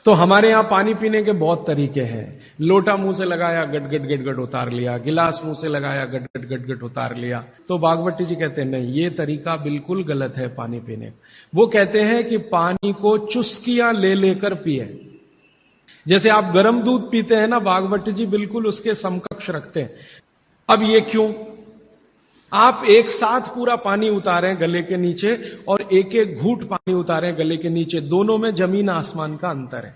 तो हमारे यहां पानी पीने के बहुत तरीके हैं। लोटा मुंह से लगाया, गट गट गट गट उतार लिया, गिलास मुंह से लगाया, गट गट गट गट उतार लिया। तो भागवती जी कहते हैं नहीं, ये तरीका बिल्कुल गलत है पानी पीने। वो कहते हैं कि पानी को चुस्कियां ले लेकर पिए। जैसे आप गर्म दूध पीते हैं ना, भागवती जी बिल्कुल उसके समकक्ष रखते हैं। अब ये क्यों? आप एक साथ पूरा पानी उतारें गले के नीचे और एक एक घूंट पानी उतारें गले के नीचे, दोनों में जमीन आसमान का अंतर है।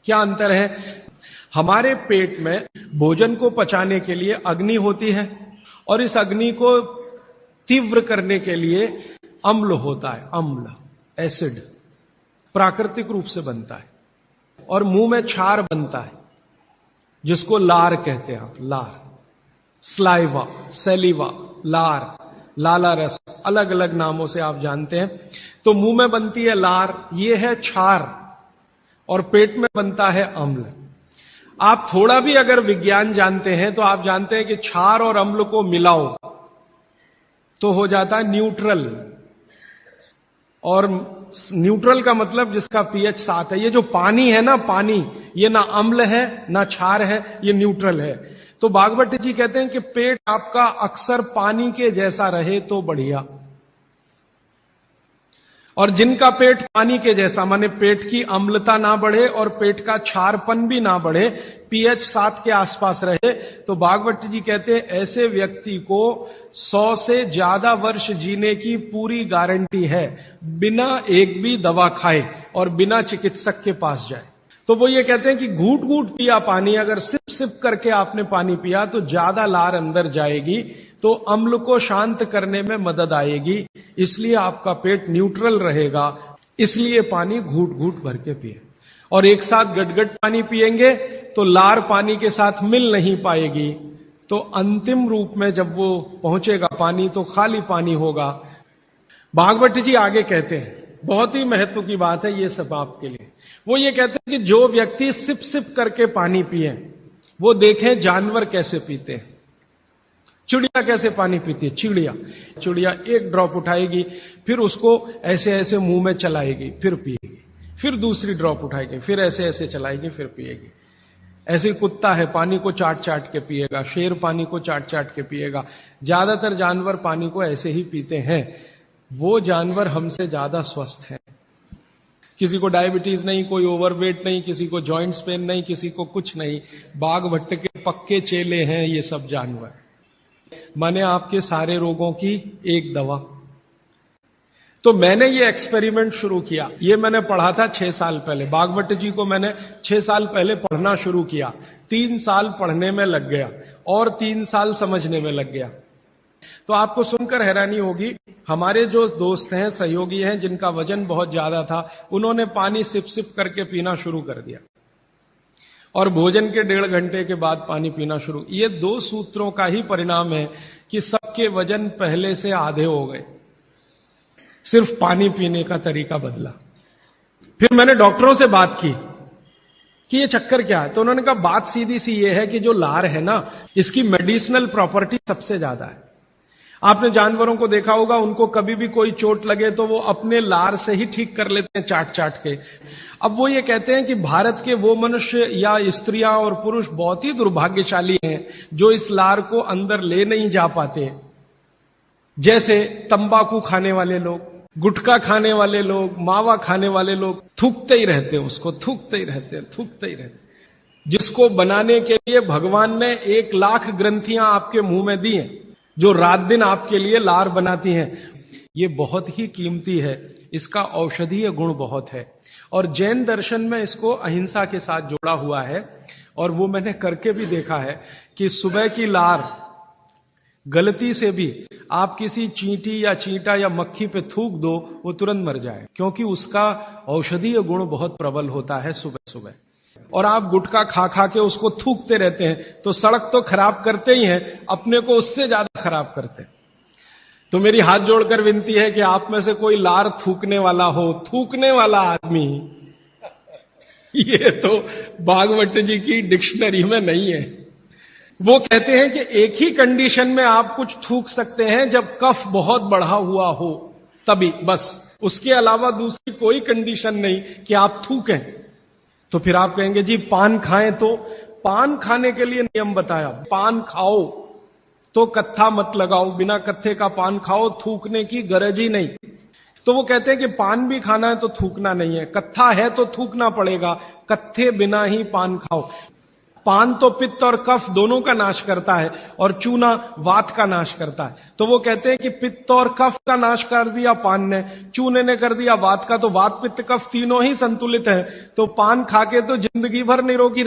क्या अंतर है? हमारे पेट में भोजन को पचाने के लिए अग्नि होती है और इस अग्नि को तीव्र करने के लिए अम्ल होता है। अम्ल, एसिड प्राकृतिक रूप से बनता है और मुंह में क्षार बनता है जिसको लार कहते हैं। आप लार, स्लाइवा, सेलिवा, लार, लाला रस, अलग अलग नामों से आप जानते हैं। तो मुंह में बनती है लार, ये है क्षार, और पेट में बनता है अम्ल। आप थोड़ा भी अगर विज्ञान जानते हैं तो आप जानते हैं कि क्षार और अम्ल को मिलाओ तो हो जाता है न्यूट्रल। और न्यूट्रल का मतलब जिसका पीएच 7 है। ये जो पानी है ना, पानी, ये ना अम्ल है ना क्षार है, ये न्यूट्रल है। तो भागवती जी कहते हैं कि पेट आपका अक्सर पानी के जैसा रहे तो बढ़िया। और जिनका पेट पानी के जैसा, माने पेट की अम्लता ना बढ़े और पेट का क्षारपन भी ना बढ़े, पीएच 7 के आसपास रहे, तो भागवती जी कहते हैं ऐसे व्यक्ति को 100 से ज्यादा वर्ष जीने की पूरी गारंटी है, बिना एक भी दवा खाए और बिना चिकित्सक के पास जाए। तो वो ये कहते हैं कि घूट घूट पिया पानी, अगर सिप सिप करके आपने पानी पिया तो ज्यादा लार अंदर जाएगी, तो अम्ल को शांत करने में मदद आएगी, इसलिए आपका पेट न्यूट्रल रहेगा। इसलिए पानी घूट घूट भर के पिए। और एक साथ गटगट पानी पिएंगे तो लार पानी के साथ मिल नहीं पाएगी, तो अंतिम रूप में जब वो पहुंचेगा पानी तो खाली पानी होगा। भागवती जी आगे कहते हैं, बहुत ही महत्व की बात है ये सब आपके लिए। वो ये कहते हैं कि जो व्यक्ति सिप सिप करके पानी पिए, वो देखें जानवर कैसे पीते हैं। चिड़िया कैसे पानी पीती है? चिड़िया एक ड्रॉप उठाएगी, फिर उसको ऐसे ऐसे मुंह में चलाएगी, फिर पिएगी, फिर दूसरी ड्रॉप उठाएगी, फिर ऐसे ऐसे चलाएगी, फिर पिएगी। ऐसे कुत्ता है, पानी को चाट चाट के पिएगा, शेर पानी को चाट चाट के पिएगा। ज्यादातर जानवर पानी को ऐसे ही पीते हैं। वो जानवर हमसे ज्यादा स्वस्थ हैं। किसी को डायबिटीज नहीं, कोई ओवरवेट नहीं, किसी को जॉइंट्स पेन नहीं, किसी को कुछ नहीं। बाघ भट्ट के पक्के चेले हैं ये सब जानवर। माने आपके सारे रोगों की एक दवा। तो मैंने ये एक्सपेरिमेंट शुरू किया, ये मैंने पढ़ा था 6 साल पहले। भागवत जी को मैंने 6 साल पहले पढ़ना शुरू किया। 3 साल पढ़ने में लग गया और 3 साल समझने में लग गया। तो आपको सुनकर हैरानी होगी, हमारे जो दोस्त हैं, सहयोगी हैं, जिनका वजन बहुत ज्यादा था, उन्होंने पानी सिप सिप करके पीना शुरू कर दिया और भोजन के 1.5 घंटे के बाद पानी पीना शुरू। ये 2 सूत्रों का ही परिणाम है कि सबके वजन पहले से आधे हो गए, सिर्फ पानी पीने का तरीका बदला। फिर मैंने डॉक्टरों से बात की कि ये चक्कर क्या है, तो उन्होंने कहा बात सीधी सी ये है कि जो लार है ना, इसकी मेडिसिनल प्रॉपर्टी सबसे ज्यादा है। आपने जानवरों को देखा होगा, उनको कभी भी कोई चोट लगे तो वो अपने लार से ही ठीक कर लेते हैं, चाट चाट के। अब वो ये कहते हैं कि भारत के वो मनुष्य या स्त्रियां और पुरुष बहुत ही दुर्भाग्यशाली हैं जो इस लार को अंदर ले नहीं जा पाते। जैसे तंबाकू खाने वाले लोग, गुटखा खाने वाले लोग, मावा खाने वाले लोग, थूकते ही रहते हैं उसको, थूकते ही रहते हैं। जिसको बनाने के लिए भगवान ने 1 लाख ग्रंथियां आपके मुंह में दी हैं, जो रात दिन आपके लिए लार बनाती हैं। ये बहुत ही कीमती है, इसका औषधीय गुण बहुत है। और जैन दर्शन में इसको अहिंसा के साथ जोड़ा हुआ है। और वो मैंने करके भी देखा है कि सुबह की लार गलती से भी आप किसी चींटी या चींटा या मक्खी पे थूक दो, वो तुरंत मर जाए, क्योंकि उसका औषधीय गुण बहुत प्रबल होता है सुबह सुबह। और आप गुटखा खा खा के उसको थूकते रहते हैं तो सड़क तो खराब करते ही हैं, अपने को उससे ज्यादा खराब करते हैं। तो मेरी हाथ जोड़कर विनती है कि आप में से कोई लार थूकने वाला हो, थूकने वाला आदमी, ये तो भागवत जी की डिक्शनरी में नहीं है। वो कहते हैं कि एक ही कंडीशन में आप कुछ थूक सकते हैं, जब कफ बहुत बढ़ा हुआ हो, तभी, बस। उसके अलावा दूसरी कोई कंडीशन नहीं कि आप थूकें। तो फिर आप कहेंगे जी पान खाएं, तो पान खाने के लिए नियम बताया, पान खाओ तो कत्था मत लगाओ, बिना कत्थे का पान खाओ, थूकने की गरज ही नहीं। तो वो कहते हैं कि पान भी खाना है तो थूकना नहीं है, कत्था है तो थूकना पड़ेगा, कत्थे बिना ही पान खाओ। पान तो पित्त और कफ दोनों का नाश करता है और चूना वात का नाश करता है। तो वो कहते हैं कि पित्त और कफ का नाश कर दिया पान ने, चूने ने कर दिया वात का, तो वात पित्त कफ तीनों ही संतुलित है, तो पान खा के तो जिंदगी भर निरोगी रह